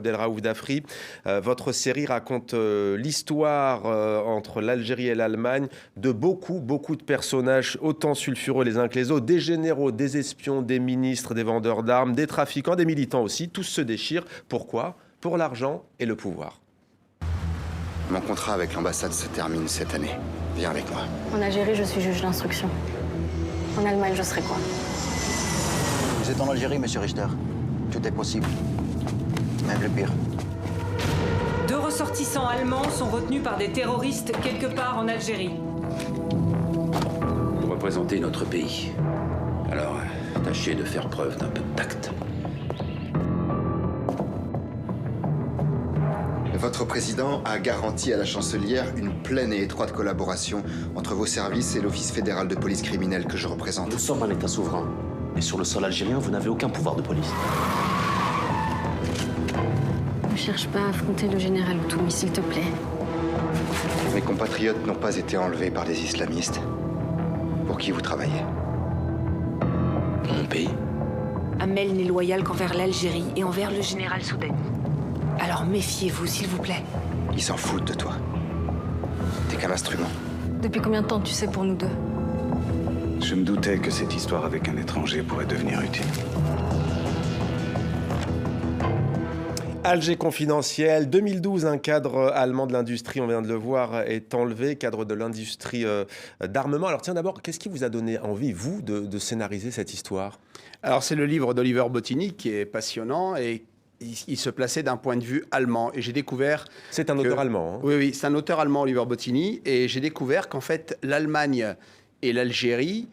Abdelraouf Dafri, votre série raconte l'histoire entre l'Algérie et l'Allemagne de beaucoup de personnages autant sulfureux les uns que les autres, des généraux, des espions, des ministres, des vendeurs d'armes, des trafiquants, des militants aussi. Tous se déchirent. Pourquoi? Pour l'argent et le pouvoir. Mon contrat avec l'ambassade se termine cette année. Viens avec moi. En Algérie, je suis juge d'instruction. En Allemagne, je serai quoi? Vous êtes en Algérie, monsieur Richter. Tout est possible. Même le pire. 2 ressortissants allemands sont retenus par des terroristes quelque part en Algérie. Vous représentez notre pays. Alors, tâchez de faire preuve d'un peu de tact. Votre président a garanti à la chancelière une pleine et étroite collaboration entre vos services et l'Office fédéral de police criminelle que je représente. Nous sommes un État souverain. Et sur le sol algérien, vous n'avez aucun pouvoir de police. Ne cherche pas à affronter le général Outoumi, s'il te plaît. Mes compatriotes n'ont pas été enlevés par des islamistes. Pour qui vous travaillez? Mon pays? Hamel n'est loyal qu'envers l'Algérie et envers le général Soudani. Alors méfiez-vous, s'il vous plaît. Ils s'en foutent de toi. T'es qu'un instrument. Depuis combien de temps tu sais pour nous deux? Je me doutais que cette histoire avec un étranger pourrait devenir utile. Alger confidentiel, 2012, un cadre allemand de l'industrie, on vient de le voir, est enlevé, cadre de l'industrie d'armement. Alors tiens, d'abord, qu'est-ce qui vous a donné envie, vous, de scénariser cette histoire? Alors c'est le livre d'Oliver Bottini qui est passionnant et il se plaçait d'un point de vue allemand. Et j'ai découvert... C'est un auteur allemand. Hein. Oui, c'est un auteur allemand, Oliver Bottini. Et j'ai découvert qu'en fait, l'Allemagne et l'Algérie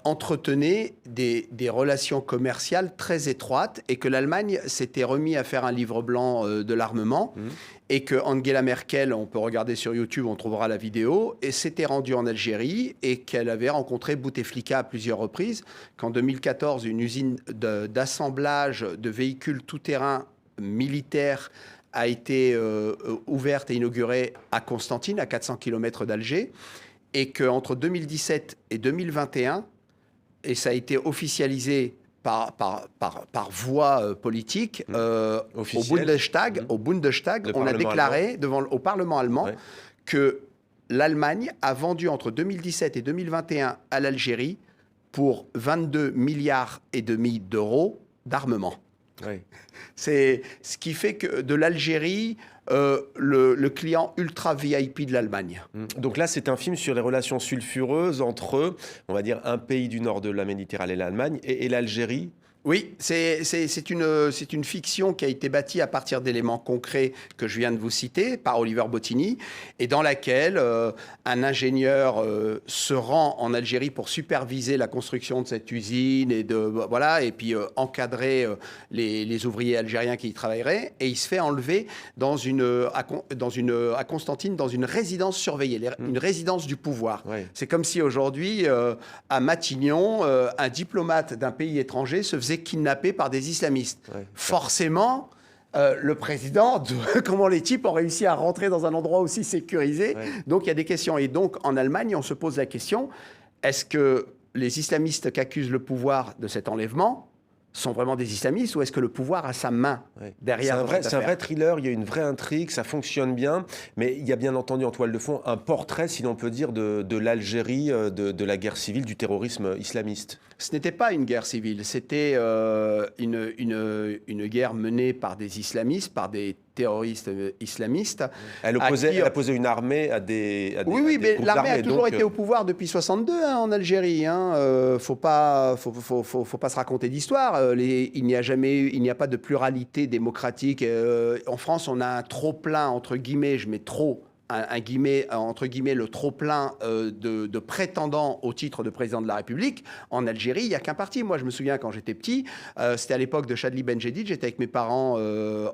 entretenaient des relations commerciales très étroites et que l'Allemagne s'était remis à faire un livre blanc de l'armement et que Angela Merkel, on peut regarder sur YouTube, on trouvera la vidéo, et s'était rendue en Algérie et qu'elle avait rencontré Bouteflika à plusieurs reprises, qu'en 2014, une usine d'assemblage de véhicules tout-terrain militaires a été ouverte et inaugurée à Constantine, à 400 km d'Alger, et qu'entre 2017 et 2021, et ça a été officialisé par voie politique, au Bundestag, on a déclaré au Parlement allemand que l'Allemagne a vendu entre 2017 et 2021 à l'Algérie pour 22 milliards et demi d'euros d'armement. Oui. C'est ce qui fait que de l'Algérie, le client ultra VIP de l'Allemagne. Donc là, c'est un film sur les relations sulfureuses entre, on va dire, un pays du nord de la Méditerranée, l'Allemagne, et l'Algérie. Oui, c'est une fiction qui a été bâtie à partir d'éléments concrets que je viens de vous citer par Oliver Bottini et dans laquelle un ingénieur se rend en Algérie pour superviser la construction de cette usine et puis encadrer les ouvriers algériens qui y travailleraient, et il se fait enlever à Constantine dans une résidence surveillée, une résidence du pouvoir. Ouais. C'est comme si aujourd'hui à Matignon, un diplomate d'un pays étranger se faisait kidnappé par des islamistes. Ouais. Forcément, le président, comment les types ont réussi à rentrer dans un endroit aussi sécurisé. Ouais. Donc, il y a des questions. Et donc, en Allemagne, on se pose la question, est-ce que les islamistes qui accusent le pouvoir de cet enlèvement sont vraiment des islamistes ou est-ce que le pouvoir a sa main derrière? C'est un vrai thriller, il y a une vraie intrigue, ça fonctionne bien, mais il y a bien entendu en toile de fond un portrait, si l'on peut dire, de l'Algérie, de la guerre civile, du terrorisme islamiste. Ce n'était pas une guerre civile, c'était une guerre menée par des islamistes, par des terroristes islamistes. Elle opposait une armée à des Oui, mais l'armée a toujours été au pouvoir depuis 62 en Algérie. Faut pas se raconter d'histoire. Il n'y a pas de pluralité démocratique. En France, on a un trop-plein, entre guillemets, je mets trop, entre guillemets, le trop-plein de prétendants au titre de président de la République. En Algérie, il n'y a qu'un parti. Moi, je me souviens quand j'étais petit, c'était à l'époque de Chadli Benjedid, j'étais avec mes parents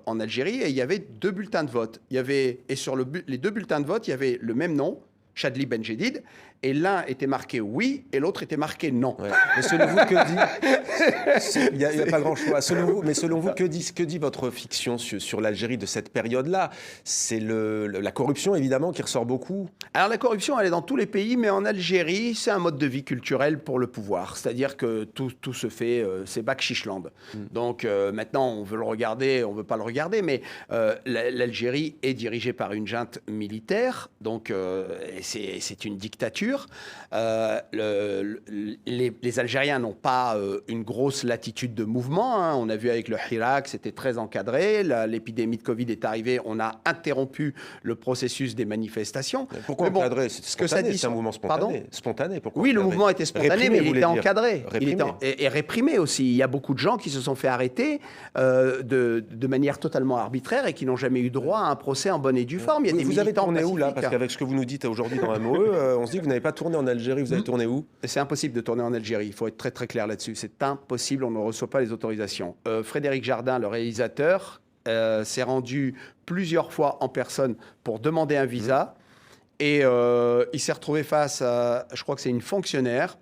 en Algérie et il y avait 2 bulletins de vote. Et sur les 2 bulletins de vote, il y avait le même nom, Chadli Benjedid, et l'un était marqué oui et l'autre était marqué non. Ouais. Mais selon vous, que dit... Il n'y a pas grand choix. Mais selon vous, que dit votre fiction sur l'Algérie de cette période-là? C'est la corruption, évidemment, qui ressort beaucoup. Alors la corruption, elle est dans tous les pays, mais en Algérie, c'est un mode de vie culturel pour le pouvoir. C'est-à-dire que tout se fait, c'est Bakchichland. Donc maintenant, on veut le regarder, on ne veut pas le regarder, mais l'Algérie est dirigée par une junte militaire, donc c'est une dictature. Les Algériens n'ont pas une grosse latitude de mouvement. Hein. On a vu avec le Hirak, c'était très encadré. L'épidémie de Covid est arrivée, on a interrompu le processus des manifestations. Pourquoi encadré? C'est un mouvement spontané. Pardon Spontané. Pourquoi oui, le mouvement était spontané, mais il était encadré. Réprimé. Et réprimé aussi. Il y a beaucoup de gens qui se sont fait arrêter de manière totalement arbitraire et qui n'ont jamais eu droit à un procès en bonne et due forme. Il y a des vous avez tourné où, là? pacifiques. Parce qu'avec ce que vous nous dites aujourd'hui dans MOE, on se dit que vous n'avez pas tourné en Algérie. Vous avez tourné où? C'est impossible de tourner en Algérie. Il faut être très très clair là-dessus. C'est impossible. On ne reçoit pas les autorisations. Frédéric Jardin, le réalisateur, s'est rendu plusieurs fois en personne pour demander un visa. Et il s'est retrouvé face à, je crois que c'est une fonctionnaire,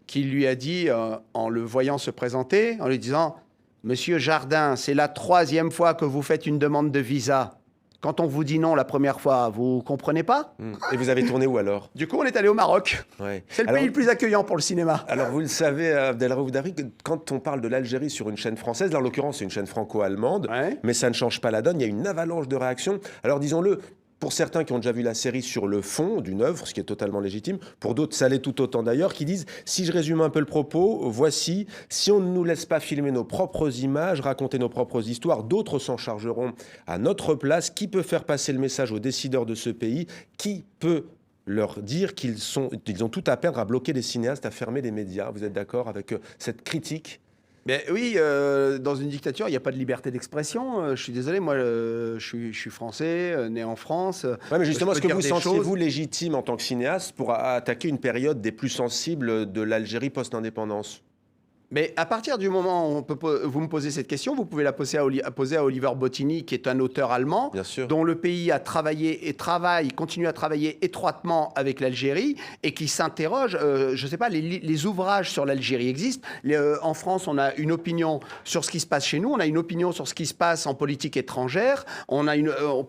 qui lui a dit, en le voyant se présenter, en lui disant « Monsieur Jardin, c'est la 3e fois que vous faites une demande de visa. Quand on vous dit non la première fois, vous comprenez pas ?» Et vous avez tourné où alors? Du coup, on est allé au Maroc. Ouais. C'est le pays le plus accueillant pour le cinéma. Alors, vous le savez, Abdelraouf Darri, quand on parle de l'Algérie sur une chaîne française, là, en l'occurrence, c'est une chaîne franco-allemande, mais ça ne change pas la donne. Il y a une avalanche de réactions. Alors, disons-le, pour certains qui ont déjà vu la série sur le fond d'une œuvre, ce qui est totalement légitime, pour d'autres, ça l'est tout autant d'ailleurs, qui disent, si je résume un peu le propos, voici, si on ne nous laisse pas filmer nos propres images, raconter nos propres histoires, d'autres s'en chargeront à notre place. Qui peut faire passer le message aux décideurs de ce pays? Qui peut leur dire qu'ils ont tout à perdre à bloquer les cinéastes, à fermer les médias? Vous êtes d'accord avec cette critique? Oui, dans une dictature, il n'y a pas de liberté d'expression. Je suis désolé, moi, je suis français, né en France. Oui, mais justement, est-ce que vous sentiez-vous choses... légitime en tant que cinéaste pour attaquer une période des plus sensibles de l'Algérie post-indépendance? Mais à partir du moment où vous me posez cette question, vous pouvez la poser à Oliver Bottini, qui est un auteur allemand, dont le pays a travaillé et continue à travailler étroitement avec l'Algérie, et qui s'interroge, je ne sais pas, les ouvrages sur l'Algérie existent. En France, on a une opinion sur ce qui se passe chez nous, on a une opinion sur ce qui se passe en politique étrangère.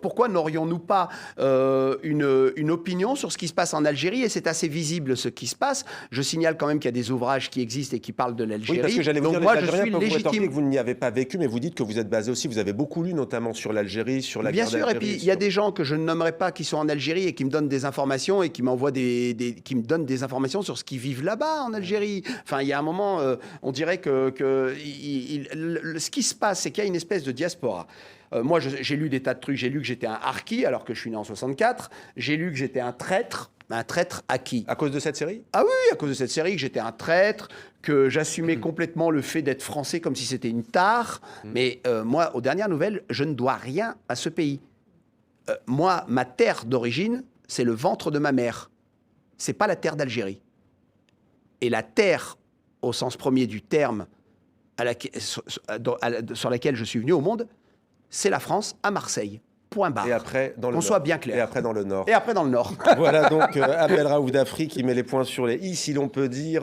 Pourquoi n'aurions-nous pas une opinion sur ce qui se passe en Algérie? Et c'est assez visible ce qui se passe. Je signale quand même qu'il y a des ouvrages qui existent et qui parlent de l'Algérie. Oui, parce que j'allais vous dire, moi, les Algériens peuvent vous rétorquer légitime. que vous n'y avez pas vécu, mais vous dites que vous êtes basé aussi, vous avez beaucoup lu notamment sur l'Algérie, sur la guerre d'Algérie. Bien sûr, et puis il y a des gens que je ne nommerai pas qui sont en Algérie et qui me donnent des informations et qui m'envoient qui me donnent des informations sur ce qu'ils vivent là-bas en Algérie. Enfin, il y a un moment, on dirait que ce qui se passe, c'est qu'il y a une espèce de diaspora. Moi, j'ai lu des tas de trucs. J'ai lu que j'étais un harki alors que je suis né en 64. J'ai lu que j'étais un traître à qui? À cause de cette série? Ah oui, à cause de cette série, que j'étais un traître, que j'assumais complètement le fait d'être français comme si c'était une tare. Mais moi, aux dernières nouvelles, je ne dois rien à ce pays. Moi, ma terre d'origine, c'est le ventre de ma mère. C'est pas la terre d'Algérie. Et la terre, au sens premier du terme, sur laquelle je suis venu au monde, c'est la France à Marseille. Point barre. Et après, dans le Qu'on soit bien clair. Et après, dans le Nord. Et après, dans le Nord. Voilà donc Abdelraouf Darri qui met les points sur les i, si l'on peut dire.